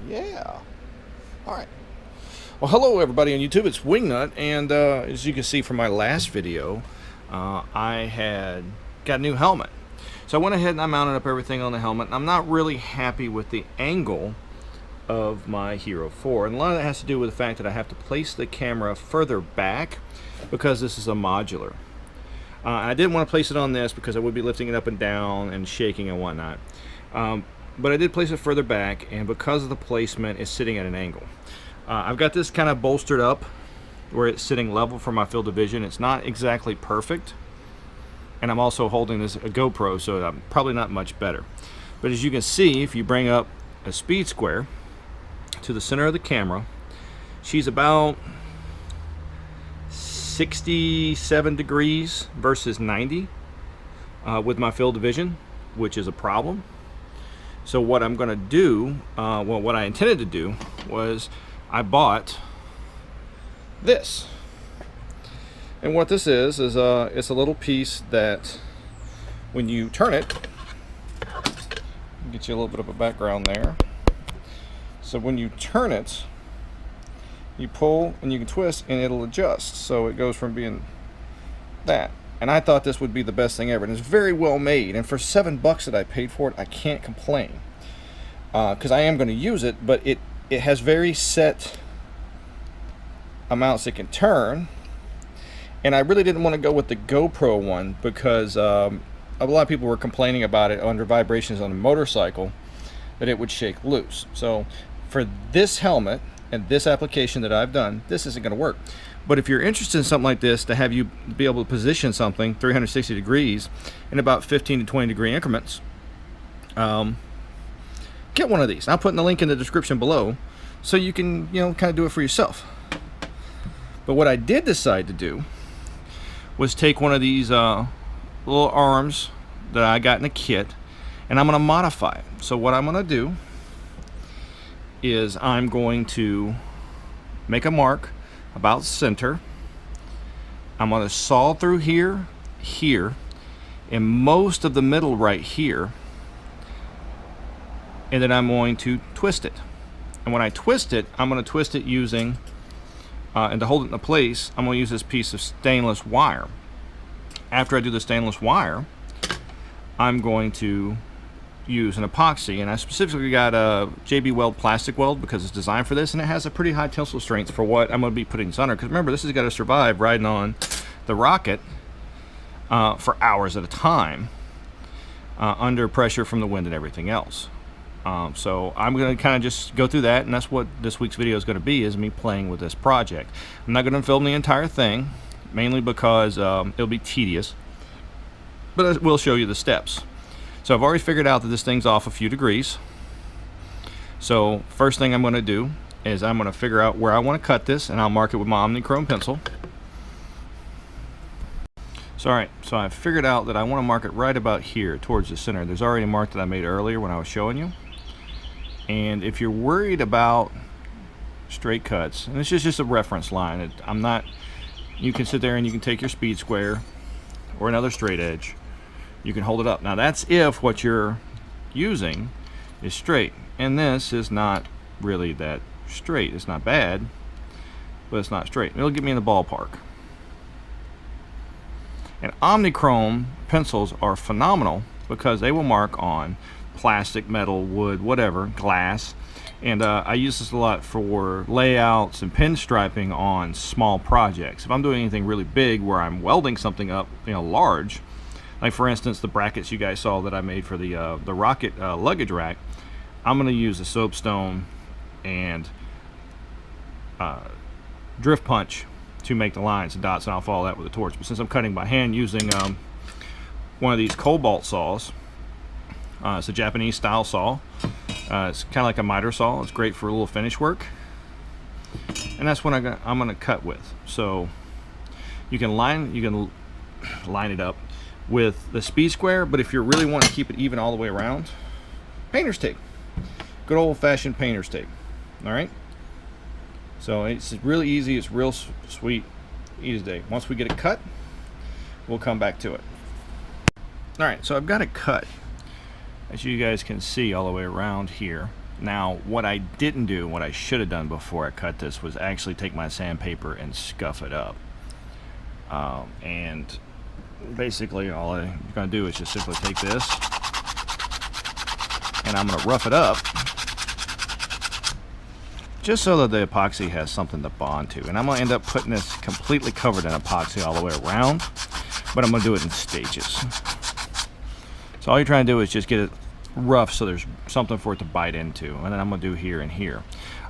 Yeah. All right. Well, hello everybody on YouTube. It's Wingnut, and as you can see from my last video, I had got a new helmet. So I went ahead and I mounted up everything on the helmet, and I'm not really happy with the angle of my Hero 4. And a lot of that has to do with the fact that I have to place the camera further back because this is a modular. I didn't want to place it on this because I would be lifting it up and down and shaking and whatnot. But I did place it further back, and because of the placement, it's sitting at an angle. I've got this kind of bolstered up where it's sitting level for my field of vision. It's not exactly perfect, and I'm also holding this a GoPro, so I'm probably not much better. But as you can see, if you bring up a speed square to the center of the camera, she's about 67 degrees versus 90 with my field of vision, which is a problem. So what I'm going to do, well, what I intended to do was I bought this. And what this is it's a little piece that when you turn it, get you a little bit of a background there. So when you turn it, you pull and you can twist and it'll adjust. So it goes from being that. And I thought this would be the best thing ever. And it's very well made. And for $7 that I paid for it, I can't complain. Because I am going to use it, but it has very set amounts it can turn. And I really didn't want to go with the GoPro one because a lot of people were complaining about it under vibrations on a motorcycle that it would shake loose. So for this helmet and this application that I've done, this isn't going to work. But if you're interested in something like this, to have you be able to position something 360 degrees in about 15 to 20 degree increments, get one of these. I'll put in the link in the description below so you can, kind of do it for yourself. But what I did decide to do was take one of these little arms that I got in a kit, and I'm going to modify it. So what I'm going to do is I'm going to make a mark about center. I'm going to saw through here, and most of the middle right here, and then I'm going to twist it. And when I twist it, I'm going to twist it using, and to hold it into place, I'm going to use this piece of stainless wire. After I do the stainless wire, I'm going to use an epoxy, and I specifically got a Weld Plastic Weld because it's designed for this, and it has a pretty high tensile strength for what I'm going to be putting this under. Because remember, this has got to survive riding on the rocket for hours at a time under pressure from the wind and everything else. So I'm going to kind of just go through that, and that's what this week's video is going to be, is me playing with this project. I'm not going to film the entire thing, mainly because it'll be tedious, but I will show you the steps. So I've already figured out that this thing's off a few degrees. So first thing I'm going to do is I'm going to figure out where I want to cut this, and I'll mark it with my Omnichrome pencil. So alright, so I've figured out that I want to mark it right about here towards the center. There's already a mark that I made earlier when I was showing you. And if you're worried about straight cuts, and this is just a reference line, you can sit there and you can take your speed square or another straight edge. You can hold it up. Now that's if what you're using is straight, and this is not really that straight. It's not bad, but it's not straight. It'll get me in the ballpark. And Omnichrome pencils are phenomenal because they will mark on plastic, metal, wood, whatever, glass. And I use this a lot for layouts and pinstriping on small projects. If I'm doing anything really big where I'm welding something up, large, like for instance the brackets you guys saw that I made for the rocket luggage rack, I'm going to use a soapstone and drift punch to make the lines and dots, and I'll follow that with a torch. But since I'm cutting by hand using one of these cobalt saws, it's a Japanese style saw. It's kind of like a miter saw. It's great for a little finish work, and that's what I'm going to cut with. So you can line it up with the speed square, but if you really want to keep it even all the way around, painter's tape, good old-fashioned painter's tape. All right. So it's really easy. It's real sweet, easy as day. Once we get it cut, we'll come back to it. All right. So I've got it cut, as you guys can see, all the way around here. Now, what I didn't do, what I should have done before I cut this, was actually take my sandpaper and scuff it up. And basically all I'm going to do is just simply take this and I'm going to rough it up just so that the epoxy has something to bond to. And I'm going to end up putting this completely covered in epoxy all the way around, but I'm going to do it in stages. So all you're trying to do is just get it rough so there's something for it to bite into, and then I'm going to do here and here.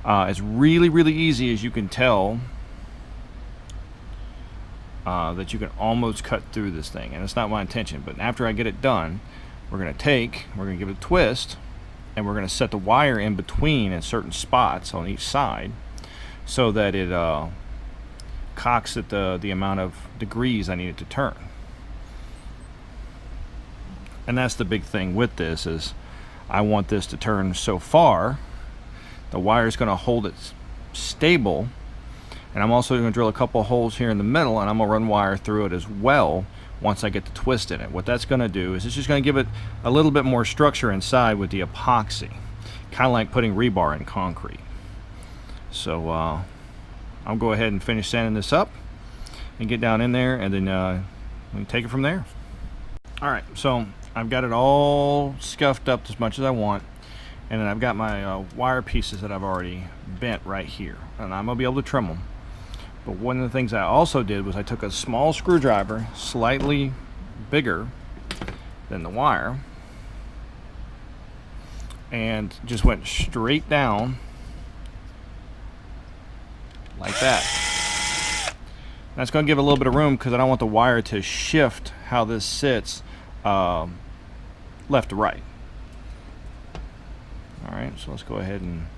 It's really easy, as you can tell, that you can almost cut through this thing, and it's not my intention. But after I get it done, we're going to give it a twist, and we're going to set the wire in between in certain spots on each side so that it cocks at the amount of degrees I need it to turn. And that's the big thing with this, is I want this to turn so far the wire is going to hold it stable. And I'm also going to drill a couple holes here in the middle, and I'm going to run wire through it as well once I get the twist in it. What that's going to do is it's just going to give it a little bit more structure inside with the epoxy, kind of like putting rebar in concrete. So I'll go ahead and finish sanding this up and get down in there, and then we can take it from there. Alright, so I've got it all scuffed up as much as I want, and then I've got my wire pieces that I've already bent right here, and I'm going to be able to trim them. But one of the things I also did was I took a small screwdriver, slightly bigger than the wire, and just went straight down like that. That's going to give it a little bit of room because I don't want the wire to shift how this sits left to right. Alright, so let's go ahead and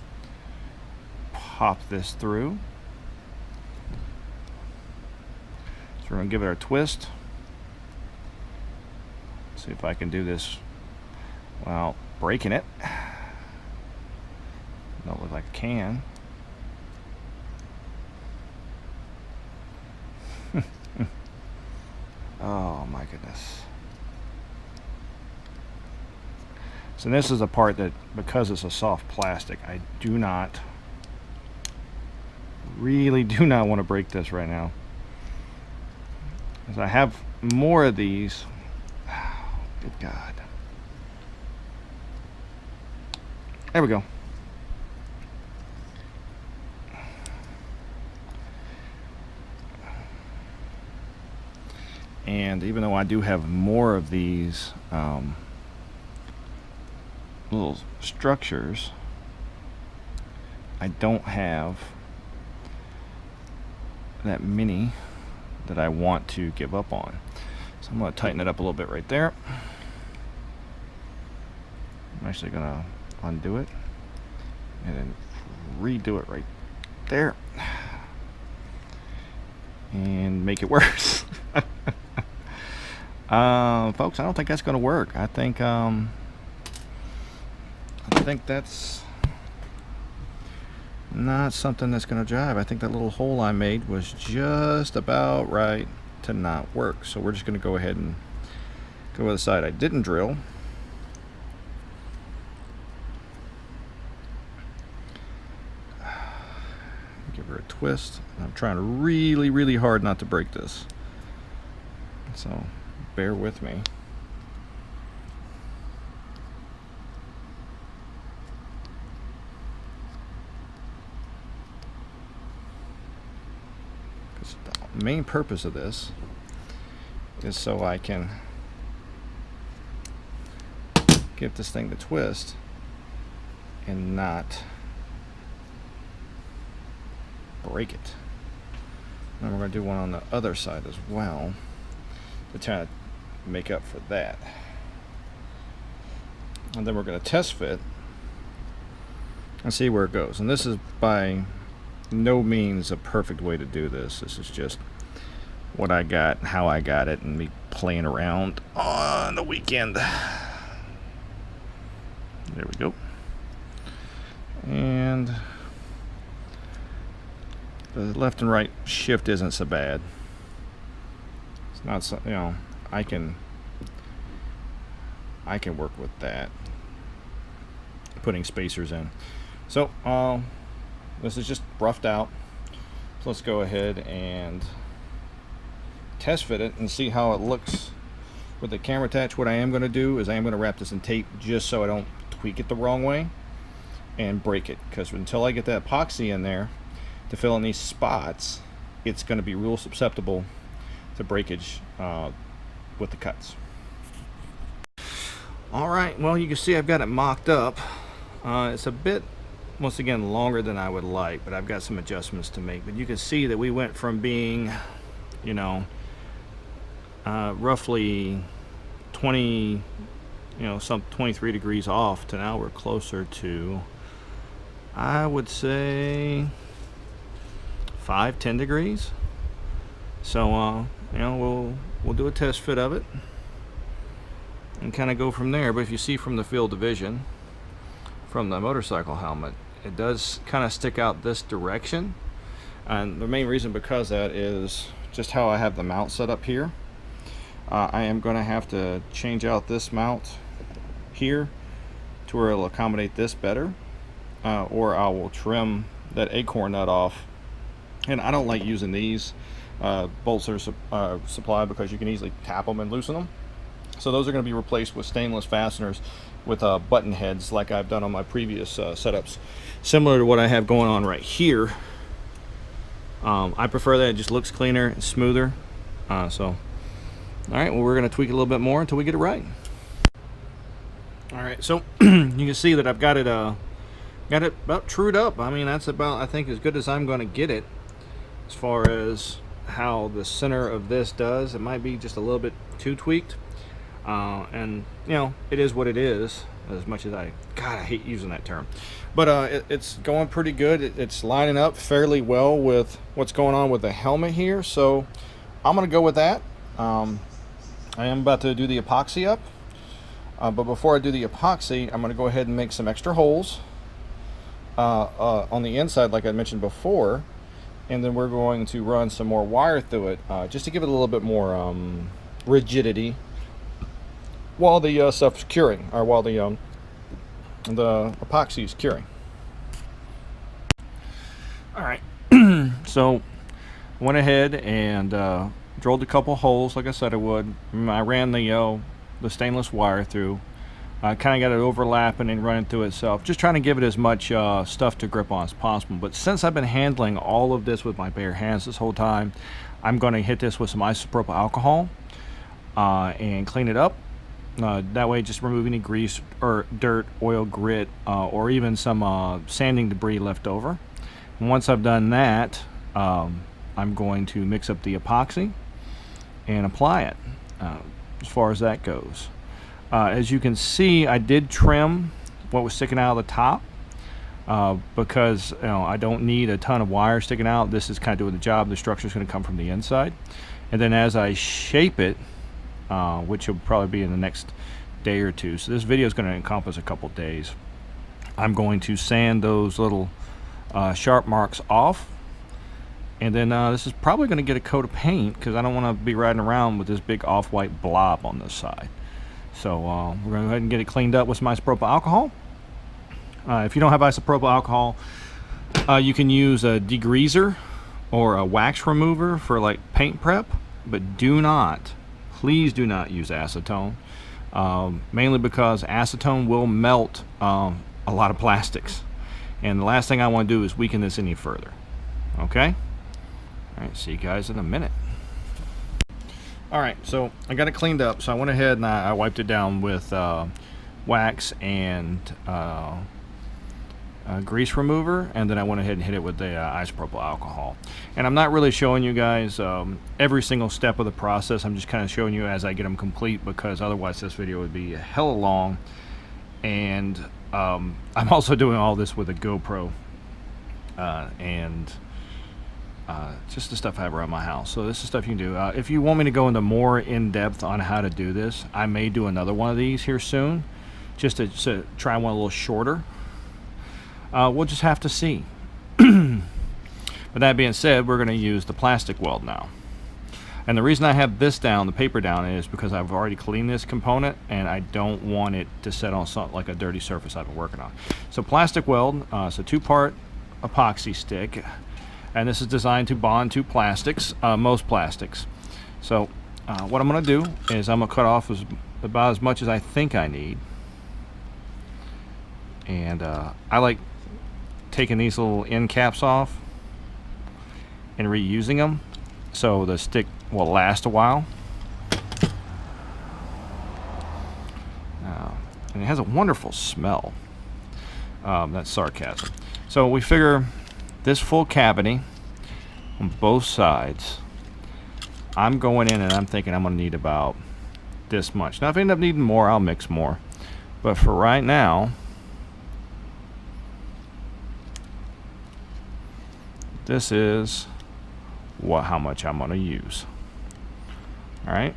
pop this through. So we're going to give it our twist. See if I can do this without breaking it. Don't look like I can. Oh my goodness. So this is a part that, because it's a soft plastic, I really do not want to break this right now. Because I have more of these. Oh, good God. There we go. And even though I do have more of these little structures, I don't have that many that I want to give up on. So I'm going to tighten it up a little bit right there. I'm actually going to undo it and then redo it right there and make it worse. Folks, I don't think that's going to work. I think that's not something that's going to jive. I think that little hole I made was just about right to not work. So we're just going to go ahead and go with the side I didn't drill. Give her a twist. I'm trying really hard not to break this. So bear with me. The main purpose of this is so I can get this thing to twist and not break it. And we're going to do one on the other side as well to try to make up for that. And then we're going to test fit and see where it goes. And this is by no means a perfect way to do this. This is just what I got, how I got it, and me playing around on the weekend. There we go. And the left and right shift isn't so bad. It's not so, you know, I can work with that. putting spacers in. So this is just roughed out. So let's go ahead and test fit it and see how it looks with the camera attached. What I am going to do is I am going to wrap this in tape just so I don't tweak it the wrong way and break it, because until I get that epoxy in there to fill in these spots, it's going to be real susceptible to breakage with the cuts. Alright, well, you can see I've got it mocked up. It's a bit, once again, longer than I would like, but I've got some adjustments to make. But you can see that we went from being, you know, roughly 20, some 23 degrees off to now we're closer to, I would say, 5-10 degrees. So we'll do a test fit of it and kind of go from there. But if you see from the field of vision from the motorcycle helmet, it does kind of stick out this direction, and the main reason because that is just how I have the mount set up here. I am going to have to change out this mount here to where it'll accommodate this better, or I will trim that acorn nut off. And I don't like using these bolts that are supplied, because you can easily tap them and loosen them. So those are going to be replaced with stainless fasteners with button heads, like I've done on my previous setups, similar to what I have going on right here. I prefer that; it just looks cleaner and smoother. All right, well, we're going to tweak it a little bit more until we get it right. All right, so you can see that I've got it about trued up. I mean, that's about, I think, as good as I'm going to get it as far as how the center of this does. It might be just a little bit too tweaked, and it is what it is. As much as I hate using that term, but it's going pretty good. It's lining up fairly well with what's going on with the helmet here, so I'm going to go with that. I am about to do the epoxy up, but before I do the epoxy, I'm going to go ahead and make some extra holes on the inside, like I mentioned before, and then we're going to run some more wire through it, just to give it a little bit more rigidity while the stuff's curing, or while the epoxy is curing. All right, so went ahead and drilled a couple holes like I said I would. I ran the stainless wire through. I kind of got it overlapping and running through itself, just trying to give it as much stuff to grip on as possible. But since I've been handling all of this with my bare hands this whole time, I'm going to hit this with some isopropyl alcohol and clean it up. That way, just remove any grease or dirt, oil, grit, or even some sanding debris left over. And once I've done that, I'm going to mix up the epoxy and apply it as far as that goes. As you can see, I did trim what was sticking out of the top because I don't need a ton of wire sticking out. This is kind of doing the job. The structure is going to come from the inside, and then as I shape it, which will probably be in the next day or two, so this video is going to encompass a couple days, I'm going to sand those little sharp marks off. And then this is probably going to get a coat of paint, because I don't want to be riding around with this big off-white blob on this side. So we're going to go ahead and get it cleaned up with some isopropyl alcohol. If you don't have isopropyl alcohol, you can use a degreaser or a wax remover for like paint prep, but please do not use acetone, mainly because acetone will melt a lot of plastics, and the last thing I want to do is weaken this any further. Okay? All right, see you guys in a minute. All right, so I got it cleaned up. So I went ahead and I wiped it down with wax and grease remover, and then I went ahead and hit it with the isopropyl alcohol. And I'm not really showing you guys every single step of the process. I'm just kind of showing you as I get them complete, because otherwise this video would be hella long. And I'm also doing all this with a GoPro and just the stuff I have around my house. So this is stuff you can do. If you want me to go into more in-depth on how to do this, I may do another one of these here soon, just to try one a little shorter. We'll just have to see. With that being said, we're going to use the plastic weld now. And the reason I have this down, the paper down, is because I've already cleaned this component and I don't want it to set on something like a dirty surface I've been working on. So Plastic Weld, it's a 2-part epoxy stick, and this is designed to bond to plastics, most plastics. So what I'm going to do is I'm going to cut off about as much as I think I need. And I like taking these little end caps off and reusing them so the stick will last a while. And it has a wonderful smell. That's sarcasm. So we figure this full cavity on both sides, I'm going in and I'm thinking I'm going to need about this much. Now if I end up needing more, I'll mix more. But for right now, this is how much I'm going to use. Alright?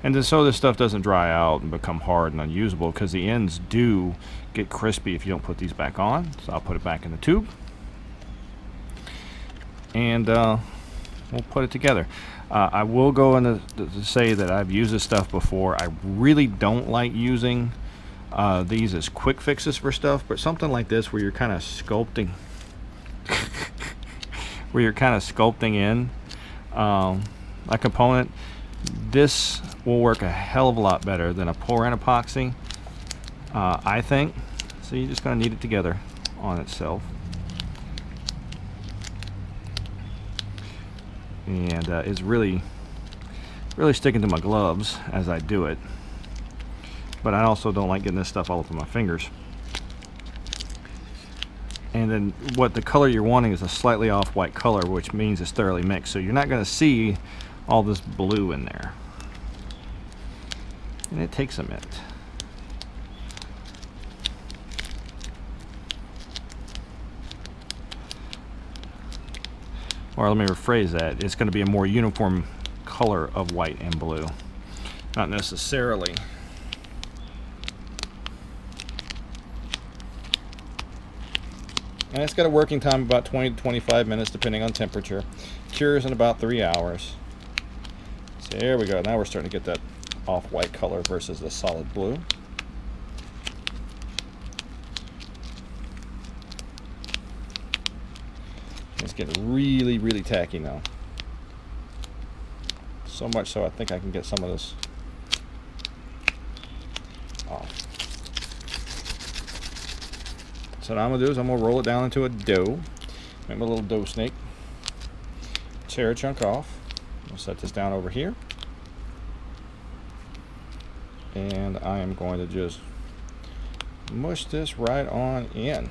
And just so this stuff doesn't dry out and become hard and unusable, because the ends do get crispy if you don't put these back on. So I'll put it back in the tube. And we'll put it together. I will go in to say that I've used this stuff before. I really don't like using these as quick fixes for stuff, but something like this where you're kind of sculpting in a component, this will work a hell of a lot better than a pour-in epoxy, I think. So you're just going to knead it together on itself. And it's really sticking to my gloves as I do it. But I also don't like getting this stuff all over my fingers. And then what the color you're wanting is a slightly off white color, which means it's thoroughly mixed. So you're not going to see all this blue in there. And it takes a minute. Or let me rephrase that. It's going to be a more uniform color of white and blue. Not necessarily. And it's got a working time of about 20 to 25 minutes depending on temperature. Cures in about 3 hours. So there we go. Now we're starting to get that off-white color versus the solid blue. It's getting really tacky now. So much so I think I can get some of this off. So what I'm going to do is I'm going to roll it down into a dough. Make my little dough snake. Tear a chunk off. I'll set this down over here. And I am going to just mush this right on in.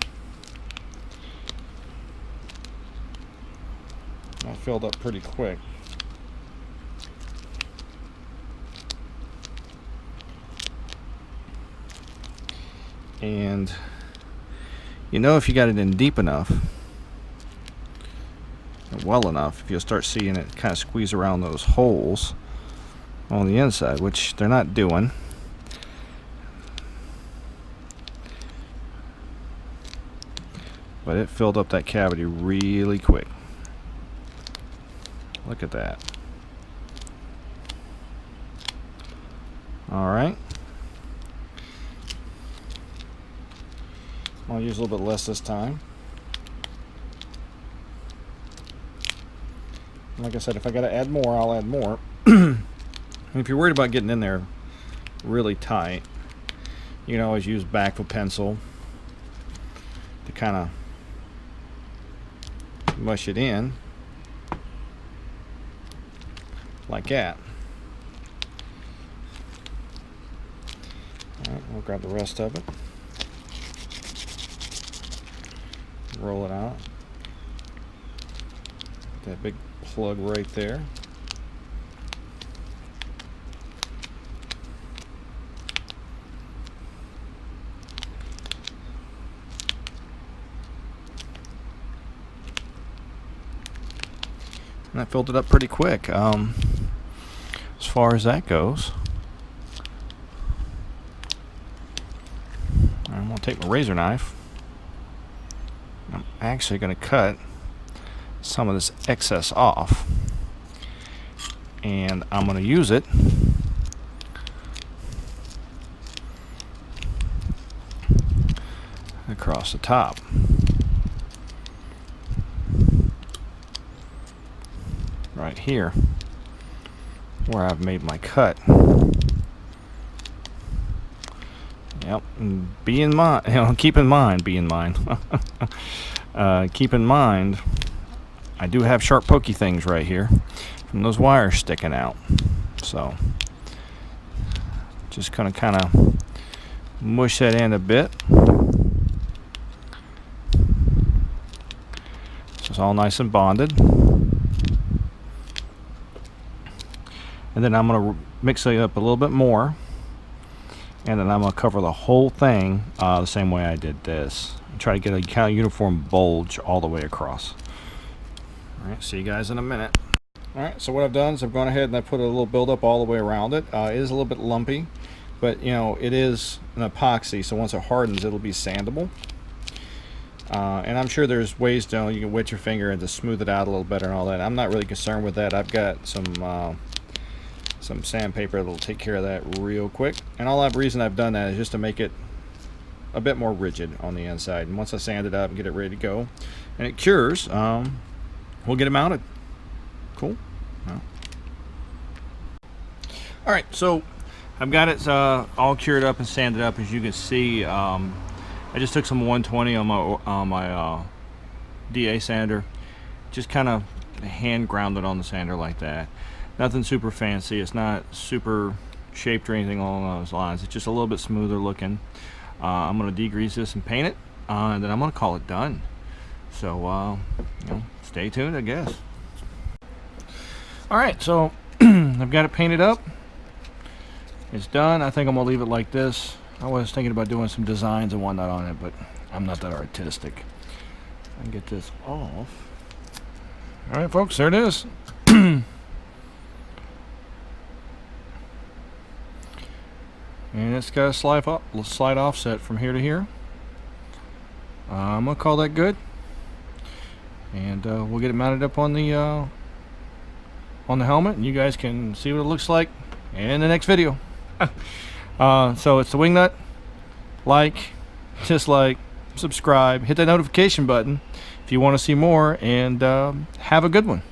I filled up pretty quick. And you know, if you got it in deep enough, well enough, if you'll start seeing it kind of squeeze around those holes on the inside, which they're not doing. But it filled up that cavity really quick. Look at that. Alright. I'll use a little bit less this time. Like I said, if I gotta add more, I'll add more. If you're worried about getting in there really tight, you can always use back of a pencil to kind of mush it in like that. Alright, we'll grab the rest of it. Roll it out. That big plug right there. And I filled it up pretty quick. As far as that goes, I'm going to take my razor knife. I'm actually going to cut some of this excess off. and I'm going to use it across the top. Right here where I've made my cut. Yep, and be in mind, keep in mind, keep in mind, I do have sharp pokey things right here from those wires sticking out. So just gonna kind of mush that in a bit. It's all nice and bonded. And then I'm gonna mix it up a little bit more. And then I'm going to cover the whole thing the same way I did this. Try to get a kind of uniform bulge all the way across. Alright, see you guys in a minute. Alright, so what I've done is I've gone ahead and I put a little buildup all the way around it. It is a little bit lumpy, but it is an epoxy, so once it hardens it'll be sandable. And I'm sure there's ways to, you can wet your finger and to smooth it out a little better and all that. I'm not really concerned with that. I've got some sandpaper that'll take care of that real quick, and all the reason I've done that is just to make it a bit more rigid on the inside. And once I sand it up and get it ready to go and it cures, we'll get it mounted. Cool. Well. Alright, so I've got it all cured up and sanded up. As you can see, I just took some 120 on my DA sander, just kind of hand ground it on the sander like that. Nothing super fancy. It's not super shaped or anything along those lines. It's just a little bit smoother looking. I'm going to degrease this and paint it, and then I'm going to call it done. So, stay tuned, I guess. Alright, so I've got it painted up. It's done. I think I'm going to leave it like this. I was thinking about doing some designs and whatnot on it, but I'm not that artistic. I can get this off. Alright, folks, there it is. And it's got a slight offset from here to here. I'm gonna call that good, and we'll get it mounted up on the helmet, and you guys can see what it looks like in the next video. So it's the Wingnut. Like, dislike, subscribe, hit that notification button if you want to see more, and have a good one.